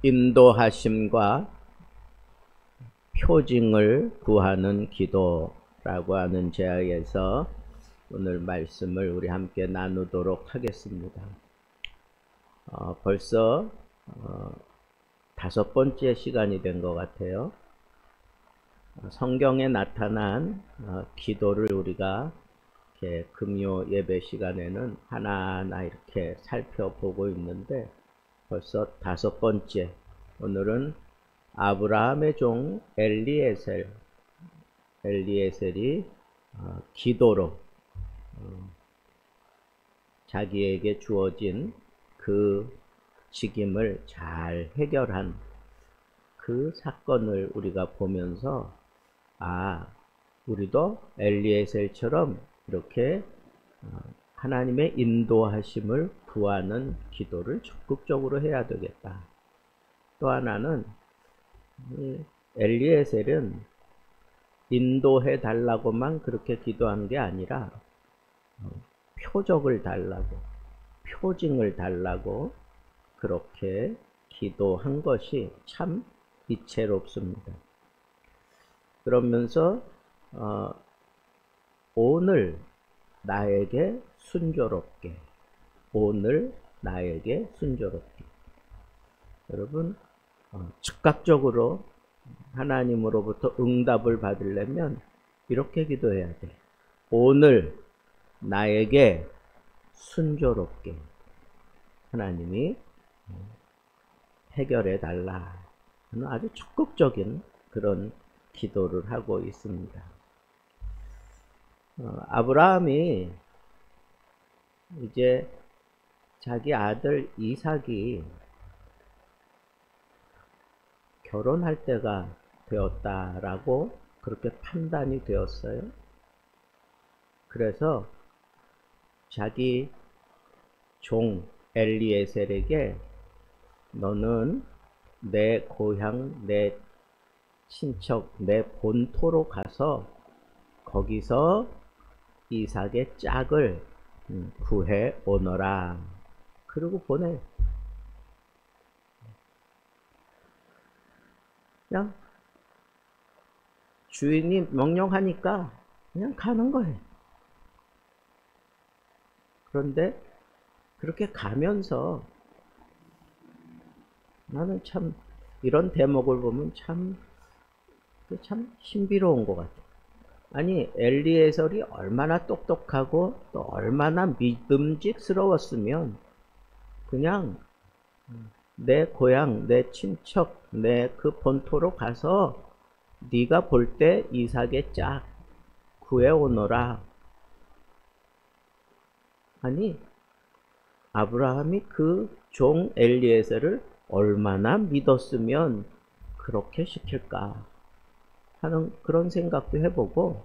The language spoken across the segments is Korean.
인도하심과 표징을 구하는 기도라고 하는 제약에서 오늘 말씀을 우리 함께 나누도록 하겠습니다. 벌써 5번째 시간이 된 것 같아요. 성경에 나타난 기도를 우리가 이렇게 금요 예배 시간에는 하나하나 이렇게 살펴보고 있는데 벌써 5번째, 오늘은 아브라함의 종 엘리에셀이 기도로 자기에게 주어진 그 직임을 잘 해결한 그 사건을 우리가 보면서 우리도 엘리에셀처럼 이렇게 하나님의 인도하심을 구하는 기도를 적극적으로 해야 되겠다. 또 하나는 엘리에셀은 인도해 달라고만 그렇게 기도한 게 아니라 표적을 달라고, 표징을 달라고 그렇게 기도한 것이 참 이채롭습니다. 그러면서 오늘 나에게 순조롭게, 오늘 나에게 순조롭게. 여러분, 즉각적으로 하나님으로부터 응답을 받으려면 이렇게 기도해야 돼. 오늘 나에게 순조롭게 하나님이 해결해 달라 하는 아주 적극적인 그런 기도를 하고 있습니다. 아브라함이 이제 자기 아들 이삭이 결혼할 때가 되었다라고 그렇게 판단이 되었어요. 그래서 자기 종 엘리에셀에게 너는 내 고향, 내 친척, 내 본토로 가서 거기서 이삭의 짝을 구해 오너라. 그리고 보내. 그냥 주인이 명령하니까 그냥 가는 거예요. 그런데 그렇게 가면서 나는 참 이런 대목을 보면 참 신비로운 것 같아요. 아니, 엘리에셀이 얼마나 똑똑하고 또 얼마나 믿음직스러웠으면 그냥 내 고향, 내 친척, 내 그 본토로 가서 네가 볼 때 이삭의 짝 구해오너라. 아니, 아브라함이 그 종 엘리에셀을 얼마나 믿었으면 그렇게 시킬까 하는 그런 생각도 해보고,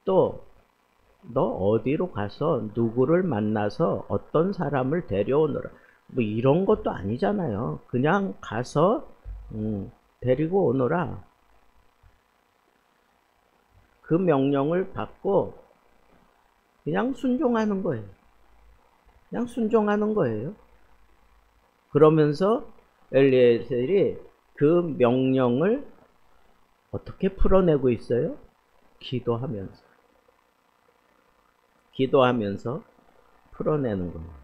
또 너 어디로 가서 누구를 만나서 어떤 사람을 데려오너라 뭐 이런 것도 아니잖아요. 그냥 가서 데리고 오너라. 그 명령을 받고 그냥 순종하는 거예요. 그냥 순종하는 거예요. 그러면서 엘리에셀이 그 명령을 어떻게 풀어내고 있어요? 기도하면서 풀어내는 겁니다.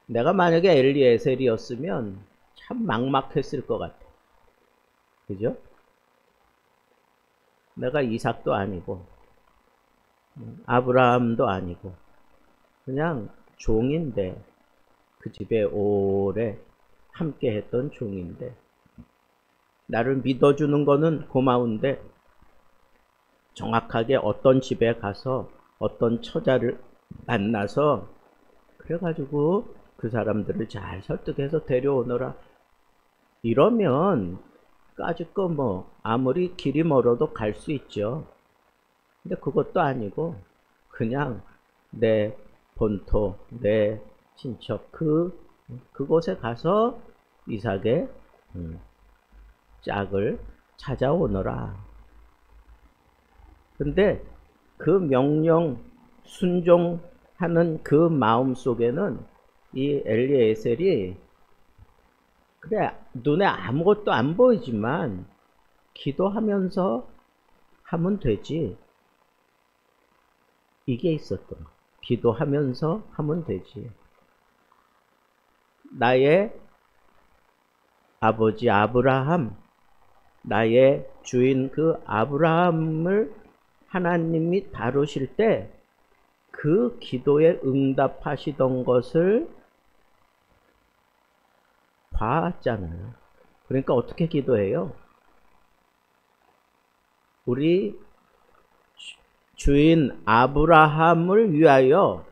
내가 만약에 엘리에셀이었으면 참 막막했을 것 같아. 그죠? 내가 이삭도 아니고 아브라함도 아니고 그냥 종인데, 그 집에 오래 함께 했던 종인데, 나를 믿어주는 거는 고마운데 정확하게 어떤 집에 가서 어떤 처자를 만나서 그래가지고 그 사람들을 잘 설득해서 데려오너라. 이러면 까짓거 뭐 아무리 길이 멀어도 갈 수 있죠. 근데 그것도 아니고 그냥 내 본토, 내 친척 그곳에 가서 이삭의 짝을 찾아오너라. 근데 그 명령 순종하는 그 마음 속에는 이 엘리에셀이 그래, 눈에 아무것도 안 보이지만 기도하면서 하면 되지. 이게 있었던 거. 기도하면서 하면 되지. 나의 아버지 아브라함, 나의 주인 그 아브라함을 하나님이 다루실 때 그 기도에 응답하시던 것을 봤잖아요. 그러니까 어떻게 기도해요? 우리 주인 아브라함을 위하여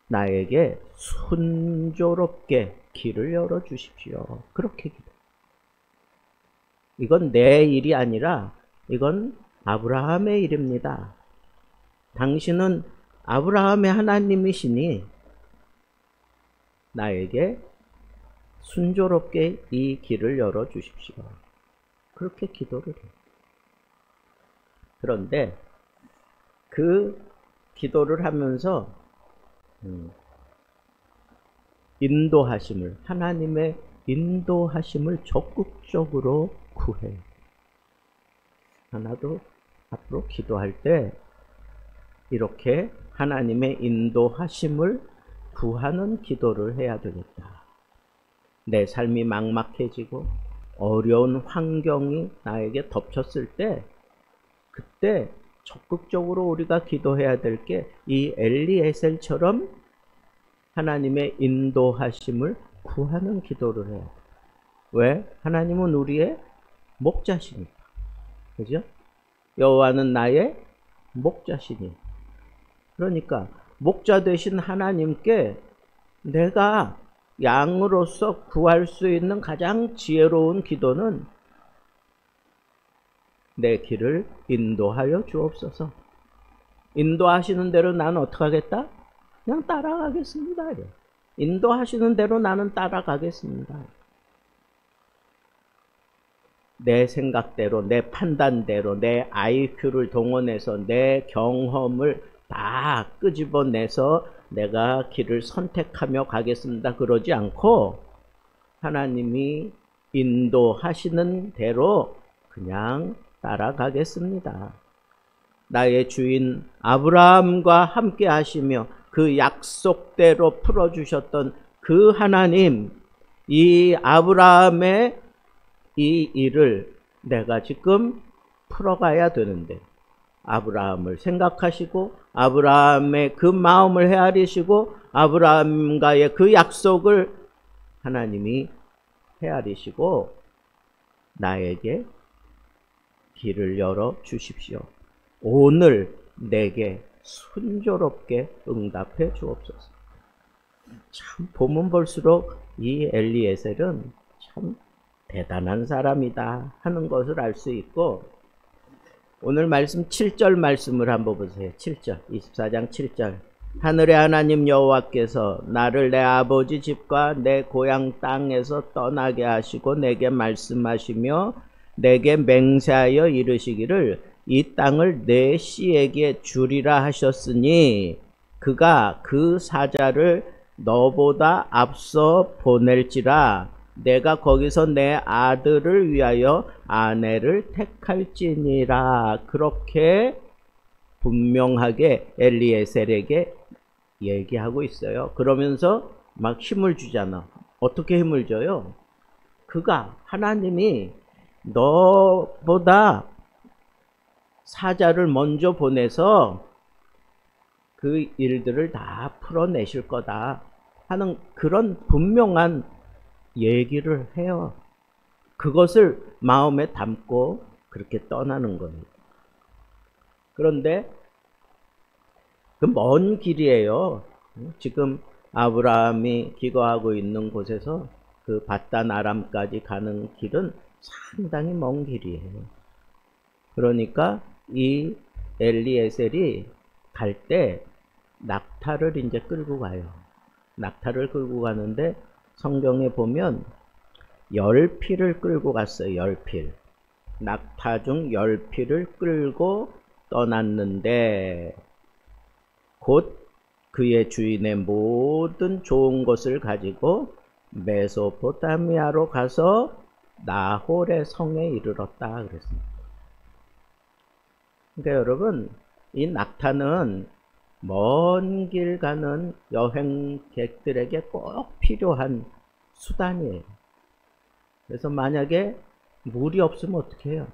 나에게 순조롭게 길을 열어주십시오. 그렇게 기도. 이건 내 일이 아니라 이건 아브라함의 일입니다. 당신은 아브라함의 하나님이시니 나에게 순조롭게 이 길을 열어주십시오. 그렇게 기도를 해요. 그런데 그 기도를 하면서 인도하심을, 하나님의 인도하심을 적극적으로 구해요. 하나도 앞으로 기도할 때 이렇게 하나님의 인도하심을 구하는 기도를 해야 되겠다. 내 삶이 막막해지고 어려운 환경이 나에게 덮쳤을 때 그때 적극적으로 우리가 기도해야 될 게 이 엘리에셀처럼 하나님의 인도하심을 구하는 기도를 해요. 왜? 하나님은 우리의 목자시니까. 그죠? 여호와는 나의 목자시니. 그러니까 목자 되신 하나님께 내가 양으로서 구할 수 있는 가장 지혜로운 기도는 내 길을 인도하여 주옵소서. 인도하시는 대로 나는 어떻게 하겠다? 그냥 따라가겠습니다. 인도하시는 대로 나는 따라가겠습니다. 내 생각대로, 내 판단대로, 내 IQ를 동원해서 내 경험을 다 끄집어내서 내가 길을 선택하며 가겠습니다. 그러지 않고 하나님이 인도하시는 대로 그냥 따라가겠습니다. 나의 주인 아브라함과 함께 하시며 그 약속대로 풀어주셨던 그 하나님, 이 아브라함의 이 일을 내가 지금 풀어가야 되는데 아브라함을 생각하시고 아브라함의 그 마음을 헤아리시고 아브라함과의 그 약속을 하나님이 헤아리시고 나에게 길을 열어 주십시오. 오늘 내게 순조롭게 응답해 주옵소서. 참 보면 볼수록 이 엘리에셀은 참 대단한 사람이다 하는 것을 알 수 있고, 오늘 말씀 7절 말씀을 한번 보세요. 7절, 24장 7절. 하늘의 하나님 여호와께서 나를 내 아버지 집과 내 고향 땅에서 떠나게 하시고 내게 말씀하시며 내게 맹세하여 이르시기를 이 땅을 내 씨에게 주리라 하셨으니 그가 그 사자를 너보다 앞서 보낼지라 내가 거기서 내 아들을 위하여 아내를 택할지니라. 그렇게 분명하게 엘리에셀에게 얘기하고 있어요. 그러면서 막 힘을 주잖아. 어떻게 힘을 줘요? 그가, 하나님이 너보다 사자를 먼저 보내서 그 일들을 다 풀어내실 거다 하는 그런 분명한 얘기를 해요. 그것을 마음에 담고 그렇게 떠나는 거예요. 그런데 그 먼 길이에요. 지금 아브라함이 기거하고 있는 곳에서 그 밧단 아람까지 가는 길은 상당히 먼 길이에요. 그러니까 이 엘리에셀이 갈 때 낙타를 이제 끌고 가요. 낙타를 끌고 가는데 성경에 보면 10필을 끌고 갔어요. 10필. 낙타 중 10필을 끌고 떠났는데 곧 그의 주인의 모든 좋은 것을 가지고 메소포타미아로 가서 나홀의 성에 이르렀다 그랬습니다. 그러니까 여러분, 이 낙타는 먼 길 가는 여행객들에게 꼭 필요한 수단이에요. 그래서 만약에 물이 없으면 어떻게 해요?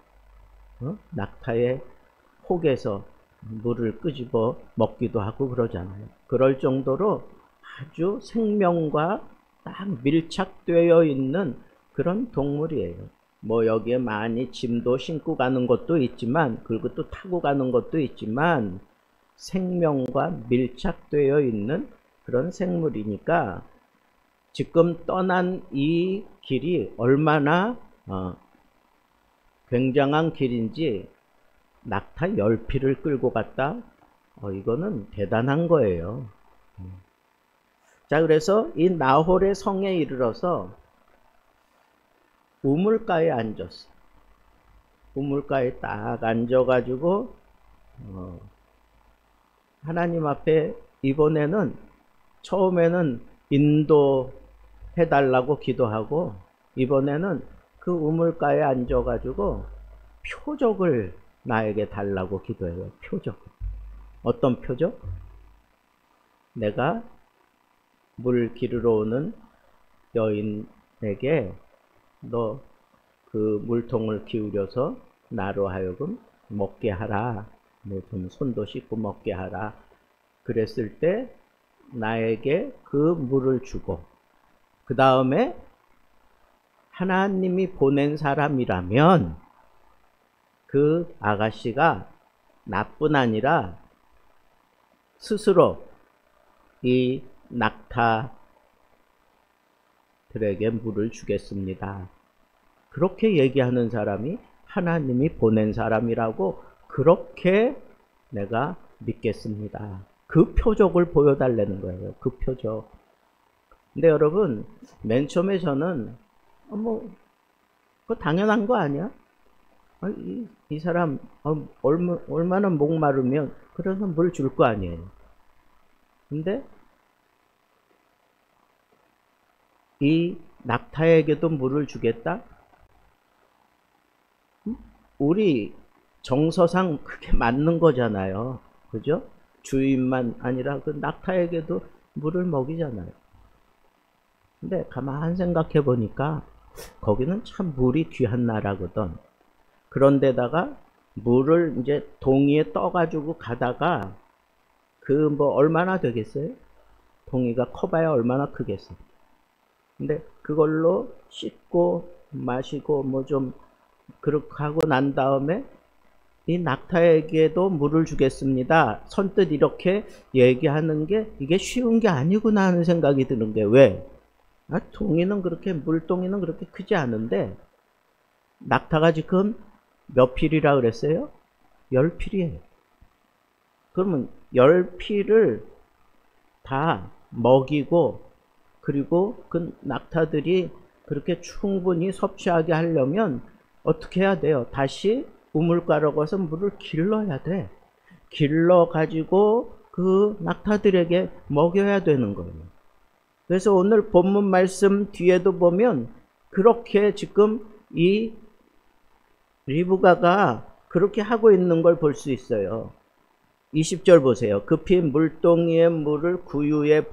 낙타의 혹에서 물을 끄집어 먹기도 하고 그러잖아요. 그럴 정도로 아주 생명과 딱 밀착되어 있는 그런 동물이에요. 뭐 여기에 많이 짐도 싣고 가는 것도 있지만, 그리고 또 타고 가는 것도 있지만, 생명과 밀착되어 있는 그런 생물이니까 지금 떠난 이 길이 얼마나 굉장한 길인지 낙타 10피를 끌고 갔다? 이거는 대단한 거예요. 자, 그래서 이 나홀의 성에 이르러서 우물가에 앉았어. 우물가에 딱 앉아가지고 하나님 앞에 이번에는 처음에는 인도해달라고 기도하고, 이번에는 그 우물가에 앉아가지고 표적을 나에게 달라고 기도해요. 표적. 어떤 표적? 내가 물 기르러 오는 여인에게 너 그 물통을 기울여서 나로 하여금 먹게 하라. 좀 손도 씻고 먹게 하라. 그랬을 때 나에게 그 물을 주고, 그 다음에 하나님이 보낸 사람이라면 그 아가씨가 나뿐 아니라 스스로 이 낙타들에게 물을 주겠습니다. 그렇게 얘기하는 사람이 하나님이 보낸 사람이라고 그렇게 내가 믿겠습니다. 그 표적을 보여달라는 거예요. 그 표적. 근데 여러분, 맨 처음에 저는 그거 당연한 거 아니야? 이 사람 얼마나 목마르면 그래서 물 줄 거 아니에요. 근데 이 낙타에게도 물을 주겠다? 우리 정서상 그게 맞는 거잖아요. 그죠? 주인만 아니라 그 낙타에게도 물을 먹이잖아요. 근데 가만 생각해 보니까 거기는 참 물이 귀한 나라거든. 그런데다가 물을 이제 동이에 떠가지고 가다가 그 뭐 얼마나 되겠어요? 동이가 커봐야 얼마나 크겠어. 근데 그걸로 씻고 마시고 뭐 좀 그렇게 하고 난 다음에 이 낙타에게도 물을 주겠습니다. 선뜻 이렇게 얘기하는 게 이게 쉬운 게 아니구나 하는 생각이 드는 게, 왜? 동이는 그렇게, 물동이는 그렇게 크지 않은데 낙타가 지금 몇 필이라 그랬어요? 10필이에요. 그러면 10필을 다 먹이고, 그리고 그 낙타들이 그렇게 충분히 섭취하게 하려면 어떻게 해야 돼요? 다시 우물가로 가서 물을 길러야 돼. 길러 가지고 그 낙타들에게 먹여야 되는 거예요. 그래서 오늘 본문 말씀 뒤에도 보면 그렇게 지금 이 리브가가 그렇게 하고 있는 걸 볼 수 있어요. 20절 보세요. 급히 물동이의 물을 구유에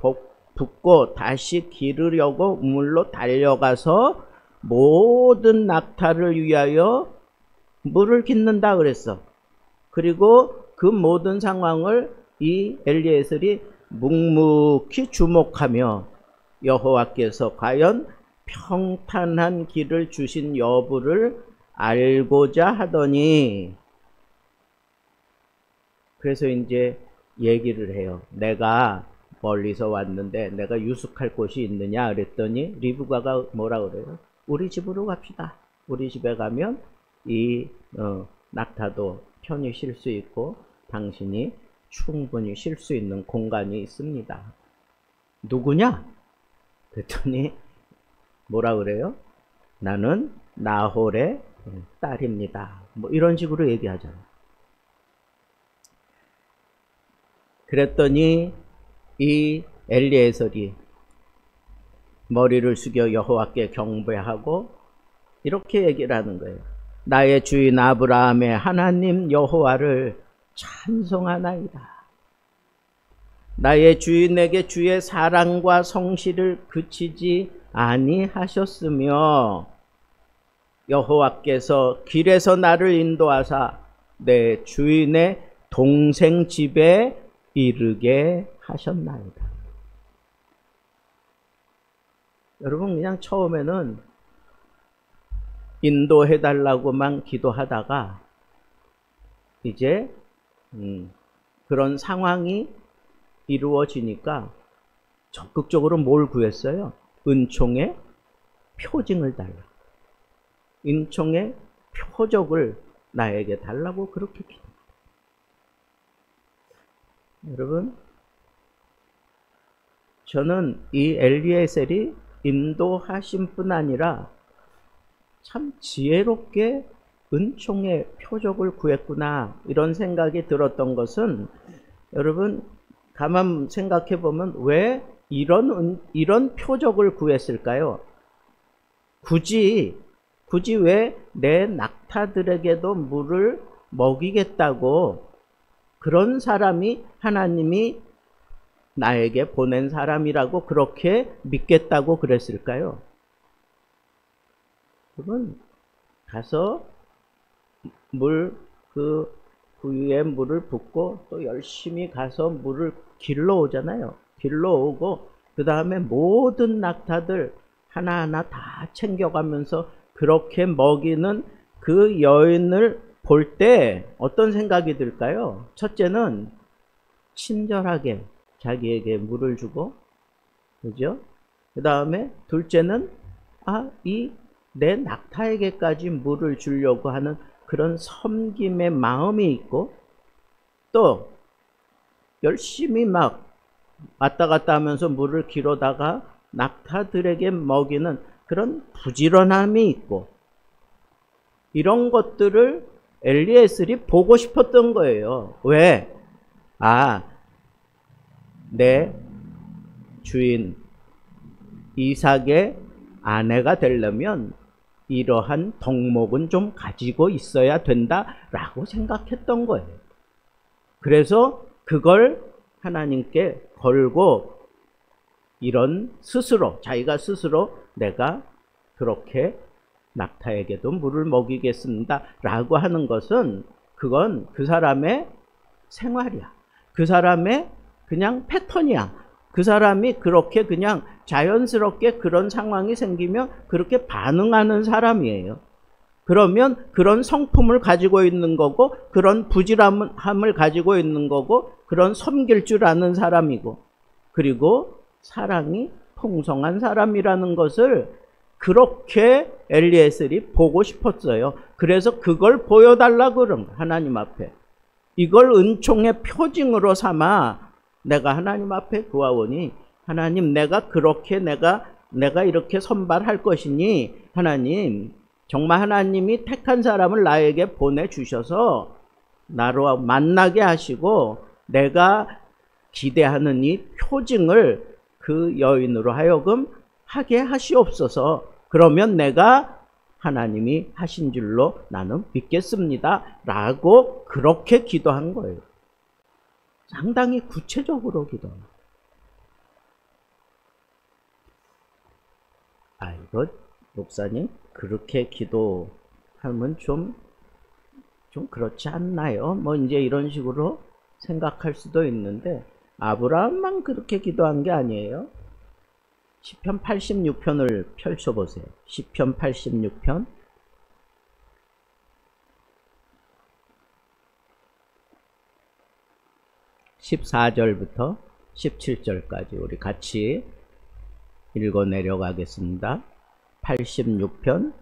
붓고 다시 기르려고 우물로 달려가서 모든 낙타를 위하여 물을 깃는다 그랬어. 그리고 그 모든 상황을 이 엘리에셀이 묵묵히 주목하며 여호와께서 과연 평탄한 길을 주신 여부를 알고자 하더니, 그래서 이제 얘기를 해요. 내가 멀리서 왔는데 내가 유숙할 곳이 있느냐 그랬더니 리브가가 뭐라 그래요? 우리 집으로 갑시다. 우리 집에 가면 이 낙타도 편히 쉴 수 있고 당신이 충분히 쉴 수 있는 공간이 있습니다. 누구냐? 그랬더니 뭐라 그래요? 나는 나홀의 딸입니다. 뭐 이런 식으로 얘기하잖아요. 그랬더니 이 엘리에셀이 머리를 숙여 여호와께 경배하고 이렇게 얘기를 하는 거예요. 나의 주인 아브라함의 하나님 여호와를 찬송하나이다. 나의 주인에게 주의 사랑과 성실을 그치지 아니하셨으며 여호와께서 길에서 나를 인도하사 내 주인의 동생 집에 이르게 하셨나이다. 여러분, 그냥 처음에는 인도해달라고만 기도하다가 이제 그런 상황이 이루어지니까 적극적으로 뭘 구했어요? 은총의 표징을 달라. 은총의 표적을 나에게 달라고 그렇게 기도합니다. 여러분, 저는 이 엘리에셀이 인도하신 뿐 아니라 참 지혜롭게 은총의 표적을 구했구나, 이런 생각이 들었던 것은, 여러분 가만 생각해 보면 왜 이런 표적을 구했을까요? 굳이 왜 내 낙타들에게도 물을 먹이겠다고 그런 사람이 하나님이 나에게 보낸 사람이라고 그렇게 믿겠다고 그랬을까요? 그건 가서 그 구유에 물을 붓고 또 열심히 가서 물을 길러 오잖아요. 길러 오고 그 다음에 모든 낙타들 하나하나 다 챙겨가면서 그렇게 먹이는 그 여인을 볼 때 어떤 생각이 들까요? 첫째는 친절하게 자기에게 물을 주고, 그죠? 그 다음에 둘째는 내 낙타에게까지 물을 주려고 하는 그런 섬김의 마음이 있고, 또 열심히 막 왔다 갔다 하면서 물을 길어다가 낙타들에게 먹이는 그런 부지런함이 있고, 이런 것들을 엘리에셀이 보고 싶었던 거예요. 왜? 내 주인 이삭의 아내가 되려면 이러한 덕목은 좀 가지고 있어야 된다라고 생각했던 거예요. 그래서 그걸 하나님께 걸고 자기가 스스로 내가 그렇게 낙타에게도 물을 먹이겠습니다 라고 하는 것은, 그건 그 사람의 생활이야. 그 사람의 그냥 패턴이야. 그 사람이 그렇게 그냥 자연스럽게 그런 상황이 생기면 그렇게 반응하는 사람이에요. 그러면 그런 성품을 가지고 있는 거고, 그런 부지런함을 가지고 있는 거고, 그런 섬길 줄 아는 사람이고, 그리고 사랑이 풍성한 사람이라는 것을 그렇게 엘리에셀이 보고 싶었어요. 그래서 그걸 보여달라고 그런 거예요, 하나님 앞에. 이걸 은총의 표징으로 삼아 내가 하나님 앞에 구하오니, 하나님 내가 이렇게 선발할 것이니, 하나님 정말 하나님이 택한 사람을 나에게 보내주셔서 나로 만나게 하시고, 내가 기대하는 이 표징을 그 여인으로 하여금 하게 하시옵소서. 그러면 내가 하나님이 하신 줄로 나는 믿겠습니다 라고 그렇게 기도한 거예요. 상당히 구체적으로 기도합니다. 이거 목사님 그렇게 기도하면 좀 그렇지 않나요? 뭐 이제 이런 식으로 생각할 수도 있는데, 아브라함만 그렇게 기도한 게 아니에요. 시편 86편을 펼쳐보세요. 시편 86편 14절부터 17절까지 우리 같이 읽어 내려가겠습니다. 86편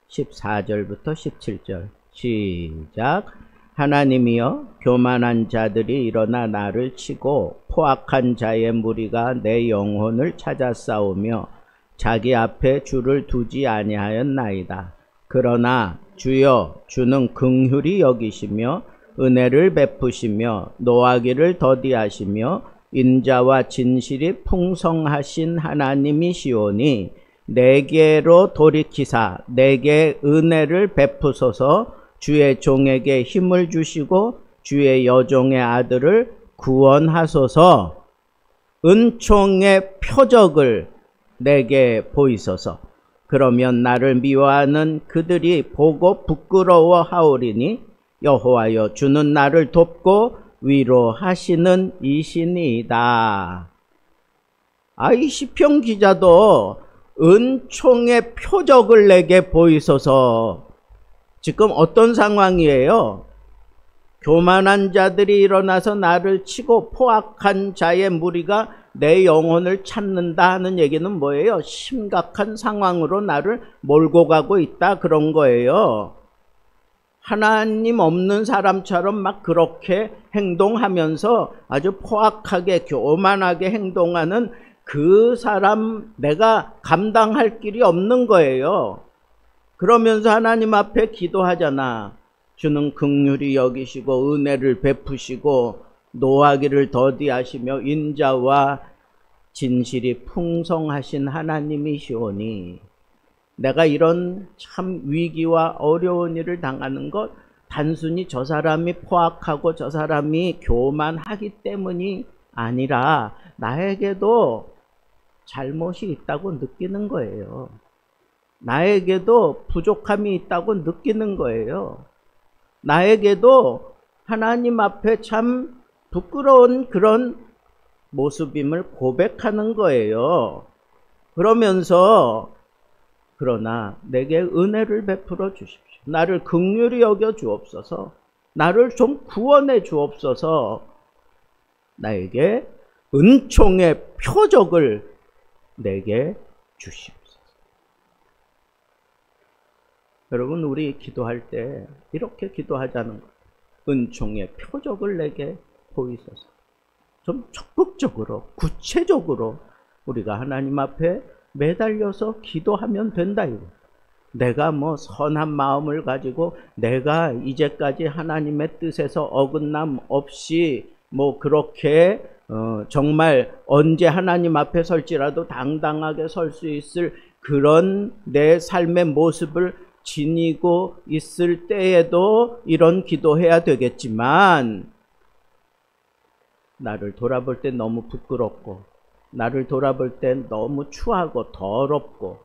14절부터 17절 시작. 하나님이여, 교만한 자들이 일어나 나를 치고 포악한 자의 무리가 내 영혼을 찾아 싸우며 자기 앞에 주를 두지 아니하였나이다. 그러나 주여, 주는 긍휼히 여기시며 은혜를 베푸시며 노하기를 더디하시며 인자와 진실이 풍성하신 하나님이시오니 내게로 돌이키사 내게 은혜를 베푸소서. 주의 종에게 힘을 주시고 주의 여종의 아들을 구원하소서. 은총의 표적을 내게 보이소서. 그러면 나를 미워하는 그들이 보고 부끄러워하오리니 여호와여 주는 나를 돕고 위로하시는 이시니이다. 이 시편 기자도 은총의 표적을 내게 보이소서. 지금 어떤 상황이에요? 교만한 자들이 일어나서 나를 치고 포악한 자의 무리가 내 영혼을 찾는다 하는 얘기는 뭐예요? 심각한 상황으로 나를 몰고 가고 있다, 그런 거예요. 하나님 없는 사람처럼 막 그렇게 행동하면서 아주 포악하게 교만하게 행동하는 그 사람 내가 감당할 길이 없는 거예요. 그러면서 하나님 앞에 기도하잖아. 주는 긍휼히 여기시고 은혜를 베푸시고 노하기를 더디하시며 인자와 진실이 풍성하신 하나님이시오니 내가 이런 참 위기와 어려운 일을 당하는 것 단순히 저 사람이 포악하고 저 사람이 교만하기 때문이 아니라 나에게도 잘못이 있다고 느끼는 거예요. 나에게도 부족함이 있다고 느끼는 거예요. 나에게도 하나님 앞에 참 부끄러운 그런 모습임을 고백하는 거예요. 그러면서 그러나 내게 은혜를 베풀어 주십시오. 나를 긍휼히 여겨 주옵소서. 나를 좀 구원해 주옵소서. 나에게 은총의 표적을 내게 주시옵소서. 여러분, 우리 기도할 때 이렇게 기도하자는 거예요. 은총의 표적을 내게 보이소서. 좀 적극적으로, 구체적으로 우리가 하나님 앞에 매달려서 기도하면 된다, 이거. 내가 뭐 선한 마음을 가지고 내가 이제까지 하나님의 뜻에서 어긋남 없이 뭐 그렇게 정말 언제 하나님 앞에 설지라도 당당하게 설 수 있을 그런 내 삶의 모습을 지니고 있을 때에도 이런 기도해야 되겠지만, 나를 돌아볼 때 너무 부끄럽고 나를 돌아볼 때 너무 추하고 더럽고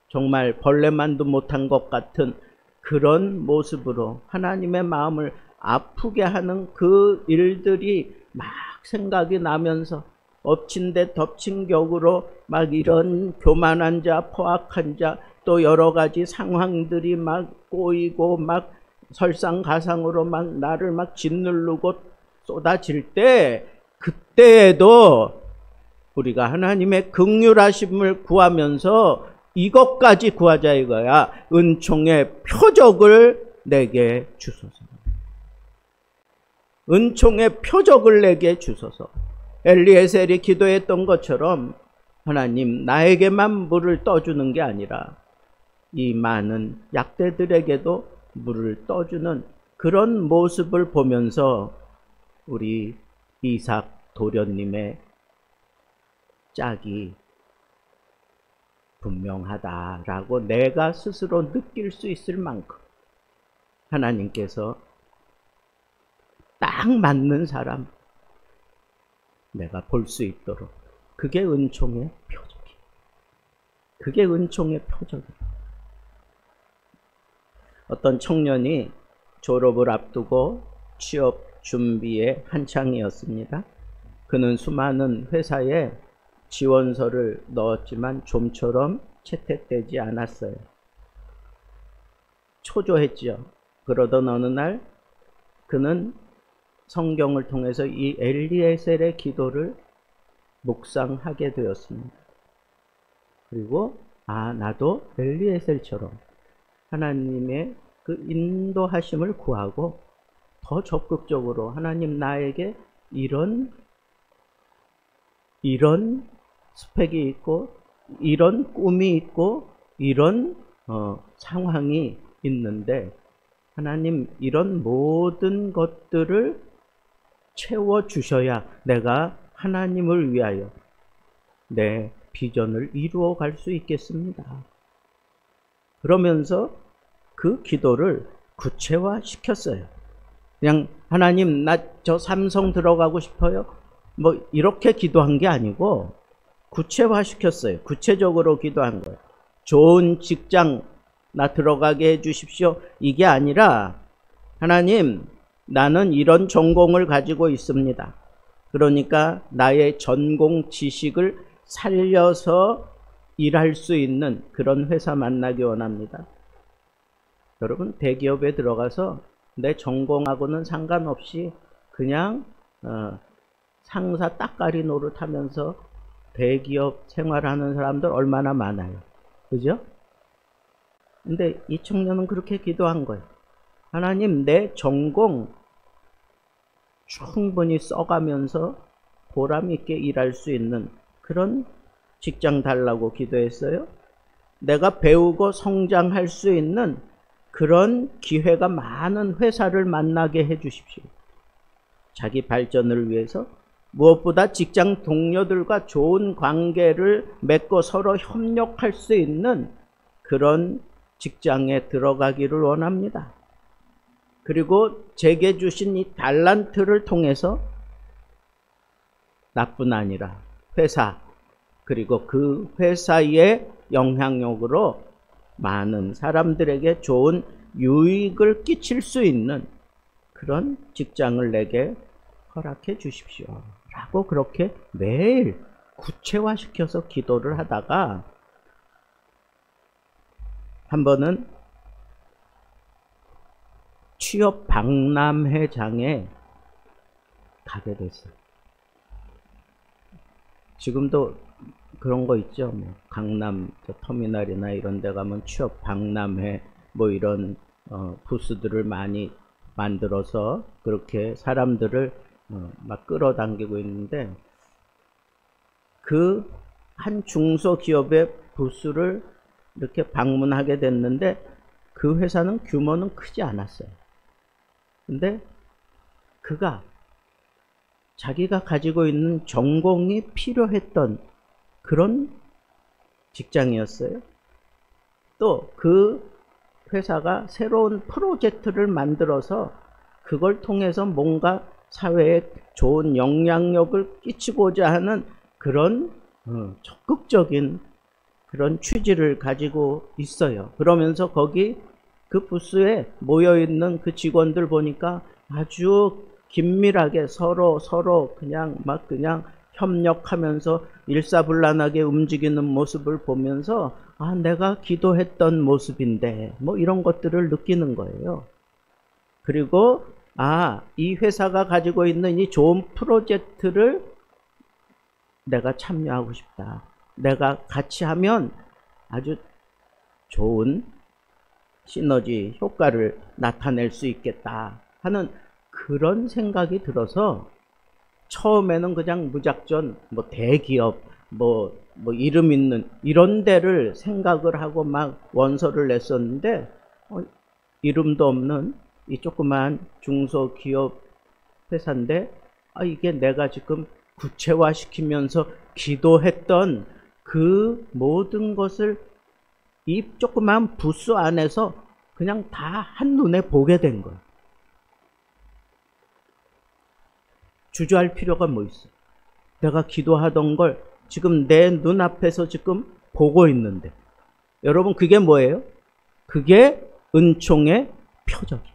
정말 벌레만도 못한 것 같은 그런 모습으로 하나님의 마음을 아프게 하는 그 일들이 막 생각이 나면서 엎친 데 덮친 격으로 막 이런 교만한 자, 포악한 자, 또 여러 가지 상황들이 막 꼬이고 막 설상가상으로 막 나를 막 짓누르고 쏟아질 때, 그때에도 우리가 하나님의 긍휼하심을 구하면서 이것까지 구하자 이거야. 은총의 표적을 내게 주소서. 은총의 표적을 내게 주소서. 엘리에셀이 기도했던 것처럼 하나님 나에게만 물을 떠주는 게 아니라 이 많은 약대들에게도 물을 떠주는 그런 모습을 보면서 우리 이삭 도련님의 짝이 분명하다라고 내가 스스로 느낄 수 있을 만큼 하나님께서 딱 맞는 사람 내가 볼 수 있도록, 그게 은총의 표적이에요. 그게 은총의 표적이에요. 어떤 청년이 졸업을 앞두고 취업 준비에 한창이었습니다. 그는 수많은 회사에 지원서를 넣었지만 좀처럼 채택되지 않았어요. 초조했지요. 그러던 어느 날 그는 성경을 통해서 이 엘리에셀의 기도를 묵상하게 되었습니다. 그리고 나도 엘리에셀처럼 하나님의 그 인도하심을 구하고 더 적극적으로 하나님 나에게 이런 스펙이 있고 이런 꿈이 있고 이런 상황이 있는데 하나님 이런 모든 것들을 채워주셔야 내가 하나님을 위하여 내 비전을 이루어 갈 수 있겠습니다. 그러면서 그 기도를 구체화 시켰어요. 그냥 하나님 나 저 삼성 들어가고 싶어요. 뭐 이렇게 기도한 게 아니고 구체화 시켰어요. 구체적으로 기도한 거예요. 좋은 직장 나 들어가게 해 주십시오. 이게 아니라 하나님 나는 이런 전공을 가지고 있습니다. 그러니까 나의 전공 지식을 살려서 일할 수 있는 그런 회사 만나기 원합니다. 여러분 대기업에 들어가서 내 전공하고는 상관없이 그냥 상사 따까리 노릇하면서 대기업 생활하는 사람들 얼마나 많아요. 그죠? 근데 이 청년은 그렇게 기도한 거예요. 하나님 내 전공 충분히 써가면서 보람 있게 일할 수 있는 그런 직장 달라고 기도했어요. 내가 배우고 성장할 수 있는 그런 기회가 많은 회사를 만나게 해 주십시오. 자기 발전을 위해서 무엇보다 직장 동료들과 좋은 관계를 맺고 서로 협력할 수 있는 그런 직장에 들어가기를 원합니다. 그리고 제게 주신 이 달란트를 통해서 나뿐 아니라 회사 그리고 그 회사의 영향력으로 많은 사람들에게 좋은 유익을 끼칠 수 있는 그런 직장을 내게 허락해 주십시오. 라고 그렇게 매일 구체화시켜서 기도를 하다가 한 번은 취업 박람회장에 가게 됐어요. 지금도 그런 거 있죠. 뭐 강남 터미널이나 이런 데 가면 취업 박람회 뭐 이런 부스들을 많이 만들어서 그렇게 사람들을 막 끌어당기고 있는데 그 한 중소기업의 부스를 이렇게 방문하게 됐는데 그 회사는 규모는 크지 않았어요. 근데 그가 자기가 가지고 있는 전공이 필요했던 그런 직장이었어요. 또 그 회사가 새로운 프로젝트를 만들어서 그걸 통해서 뭔가 사회에 좋은 영향력을 끼치고자 하는 그런 적극적인 그런 취지를 가지고 있어요. 그러면서 거기 그 부스에 모여있는 그 직원들 보니까 아주 긴밀하게 서로 그냥 협력하면서 일사불란하게 움직이는 모습을 보면서 아, 내가 기도했던 모습인데 뭐 이런 것들을 느끼는 거예요. 그리고 아, 이 회사가 가지고 있는 이 좋은 프로젝트를 내가 참여하고 싶다. 내가 같이 하면 아주 좋은 시너지 효과를 나타낼 수 있겠다 하는 그런 생각이 들어서 처음에는 그냥 무작정 뭐 대기업 뭐 이름 있는 이런 데를 생각을 하고 막 원서를 냈었는데 이름도 없는 이 조그만 중소기업 회사인데 이게 내가 지금 구체화시키면서 기도했던 그 모든 것을 이 조그만 부스 안에서 그냥 다 한눈에 보게 된 거예요. 주저할 필요가 뭐 있어? 내가 기도하던 걸 지금 내 눈앞에서 지금 보고 있는데 여러분 그게 뭐예요? 그게 은총의 표적이에요.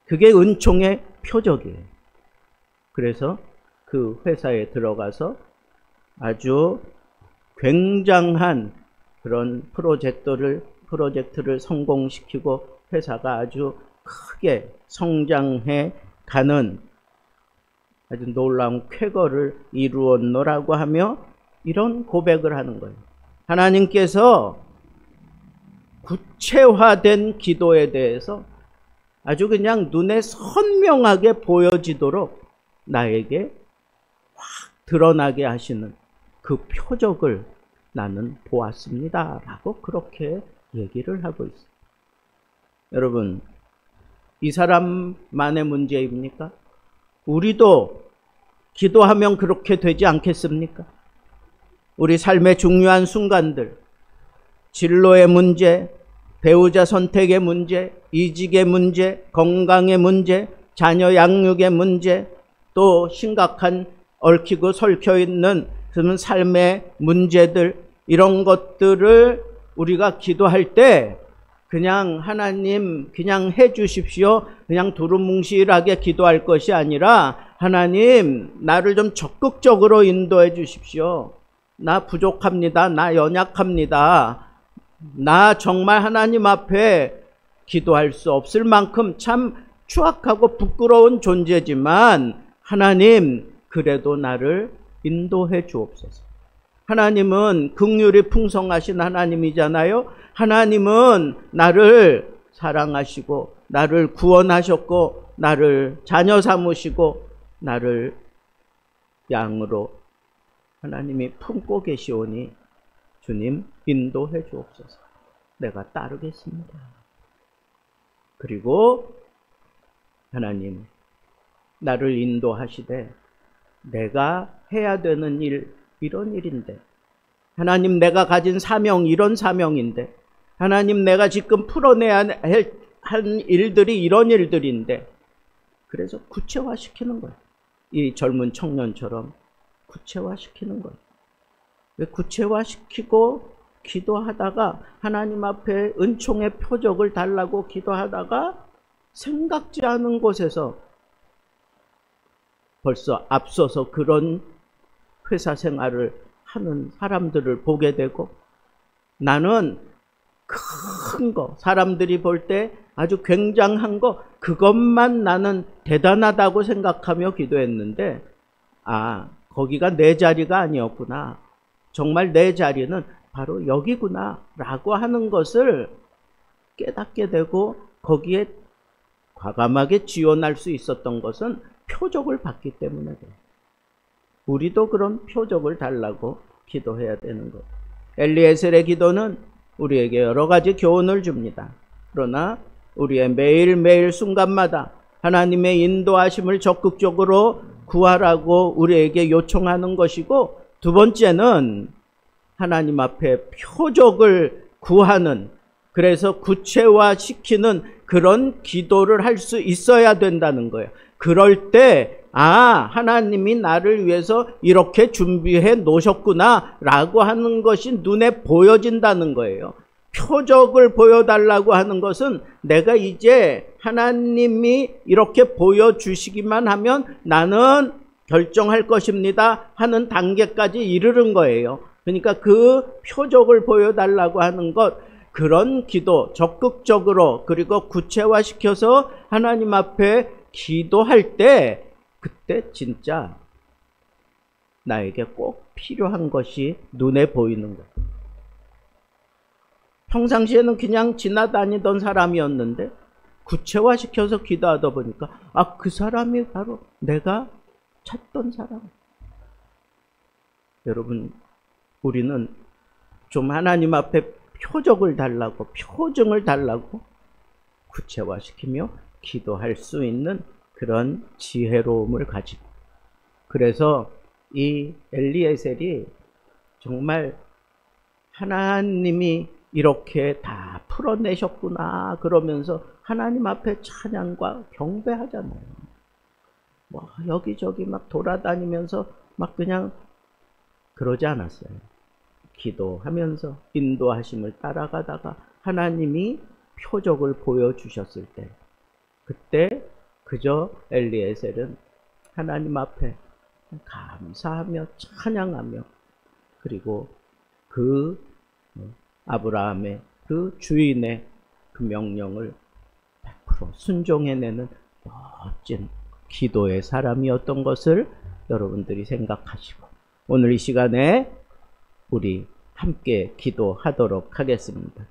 그게 은총의 표적이에요. 그래서 그 회사에 들어가서 아주 굉장한 그런 프로젝트를 성공시키고 회사가 아주 크게 성장해 가는 아주 놀라운 쾌거를 이루었노라고 하며 이런 고백을 하는 거예요. 하나님께서 구체화된 기도에 대해서 아주 그냥 눈에 선명하게 보여지도록 나에게 확 드러나게 하시는 그 표적을 나는 보았습니다. 라고 그렇게 얘기를 하고 있어요. 여러분, 이 사람만의 문제입니까? 우리도 기도하면 그렇게 되지 않겠습니까? 우리 삶의 중요한 순간들, 진로의 문제, 배우자 선택의 문제, 이직의 문제, 건강의 문제, 자녀 양육의 문제, 또 심각한 얽히고 설켜 있는 그런 삶의 문제들, 이런 것들을 우리가 기도할 때 그냥 하나님 그냥 해 주십시오, 그냥 두루뭉실하게 기도할 것이 아니라 하나님 나를 좀 적극적으로 인도해 주십시오. 나 부족합니다. 나 연약합니다. 나 정말 하나님 앞에 기도할 수 없을 만큼 참 추악하고 부끄러운 존재지만 하나님 그래도 나를 인도해 주옵소서. 하나님은 긍휼이 풍성하신 하나님이잖아요. 하나님은 나를 사랑하시고 나를 구원하셨고 나를 자녀 삼으시고 나를 양으로 하나님이 품고 계시오니 주님 인도해 주옵소서. 내가 따르겠습니다. 그리고 하나님 나를 인도하시되 내가 해야 되는 일 이런 일인데, 하나님 내가 가진 사명 이런 사명인데, 하나님 내가 지금 풀어내야 할 일들이 이런 일들인데, 그래서 구체화시키는 거예요. 이 젊은 청년처럼 구체화시키는 거예요. 왜 구체화시키고 기도하다가 하나님 앞에 은총의 표적을 달라고 기도하다가 생각지 않은 곳에서 벌써 앞서서 그런 회사 생활을 하는 사람들을 보게 되고, 나는 큰 거, 사람들이 볼 때 아주 굉장한 거, 그것만 나는 대단하다고 생각하며 기도했는데, 아, 거기가 내 자리가 아니었구나. 정말 내 자리는 바로 여기구나 라고 하는 것을 깨닫게 되고, 거기에 과감하게 지원할 수 있었던 것은 표적을 받기 때문에 돼요. 우리도 그런 표적을 달라고 기도해야 되는 거예요. 엘리에셀의 기도는 우리에게 여러 가지 교훈을 줍니다. 그러나 우리의 매일매일 순간마다 하나님의 인도하심을 적극적으로 구하라고 우리에게 요청하는 것이고, 두 번째는 하나님 앞에 표적을 구하는, 그래서 구체화시키는 그런 기도를 할 수 있어야 된다는 거예요. 그럴 때 하나님이 나를 위해서 이렇게 준비해 놓으셨구나 라고 하는 것이 눈에 보여진다는 거예요. 표적을 보여달라고 하는 것은 내가 이제 하나님이 이렇게 보여주시기만 하면 나는 결정할 것입니다 하는 단계까지 이르는 거예요. 그러니까 그 표적을 보여달라고 하는 것, 그런 기도 적극적으로 그리고 구체화시켜서 하나님 앞에 기도할 때, 그때 진짜 나에게 꼭 필요한 것이 눈에 보이는 거예요. 평상시에는 그냥 지나다니던 사람이었는데 구체화시켜서 기도하다 보니까 그 사람이 바로 내가 찾던 사람. 여러분, 우리는 좀 하나님 앞에 표적을 달라고, 표징을 달라고 구체화시키며 기도할 수 있는 그런 지혜로움을 가지고, 그래서 이 엘리에셀이 정말 하나님이 이렇게 다 풀어내셨구나 그러면서 하나님 앞에 찬양과 경배하잖아요. 여기저기 막 돌아다니면서 막 그냥 그러지 않았어요. 기도하면서 인도하심을 따라가다가 하나님이 표적을 보여주셨을 때, 그때 그저 엘리에셀은 하나님 앞에 감사하며 찬양하며, 그리고 그 아브라함의 그 주인의 그 명령을 100% 순종해내는 멋진 기도의 사람이었던 것을 여러분들이 생각하시고, 오늘 이 시간에 우리 함께 기도하도록 하겠습니다.